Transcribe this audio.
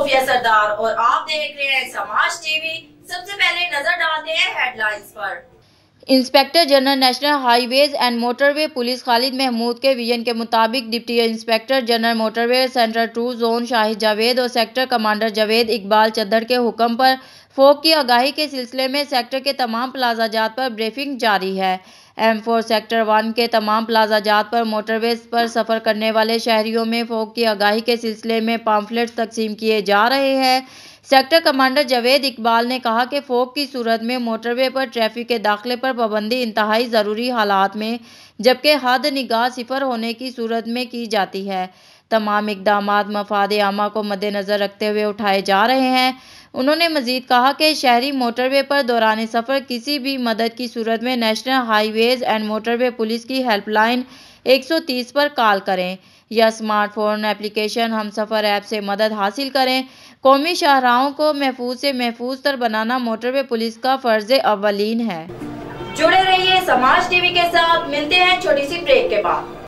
सूफिया सरदार और आप देख रहे हैं समाज टीवी। सबसे पहले नजर डालते हैं हेडलाइंस पर। Inspector general national highways and motorway police Khalid Mahmood के विजन के मुताबिक deputy inspector general motorway central 2 zone Shahid Javed और सेक्टर कमांडर जावेद इकबाल चद्दर के हुक्म पर फोक की आगाही के सिलसिले में सेक्टर के तमाम प्लाजा जात पर ब्रीफिंग जारी है। M4 सेक्टर 1 के तमाम प्लाजा जात पर मोटरवेज पर सफ़र करने वाले शहरियों में फोक की आगाही के सिलसिले में पम्फलेट्स तकसीम किए जा रहे हैं। सेक्टर कमांडर जावेद इकबाल ने कहा कि फोक की सूरत में मोटरवे पर ट्रैफिक के दाखिले पर पाबंदी इंतहाई ज़रूरी हालात में जबकि हद निगाह सिफर होने की सूरत में की जाती है। तमाम इक़दामात मफाद आमा को मद्देनज़र रखते हुए उठाए जा रहे हैं। उन्होंने मज़ीद कहा कि शहरी मोटरवे पर दौरान सफ़र किसी भी मदद की सूरत में national highways and motorway police की हेल्पलाइन 130 पर कॉल करें या स्मार्टफोन एप्लीकेशन हमसफ़र ऐप से मदद हासिल करें। कौमी शाहराहों को महफूज से महफूज तर बनाना मोटरवे पुलिस का फ़र्ज़ अव्वलीन है। जुड़े रहिए समाज टीवी के साथ, मिलते हैं छोटी सी ब्रेक के बाद।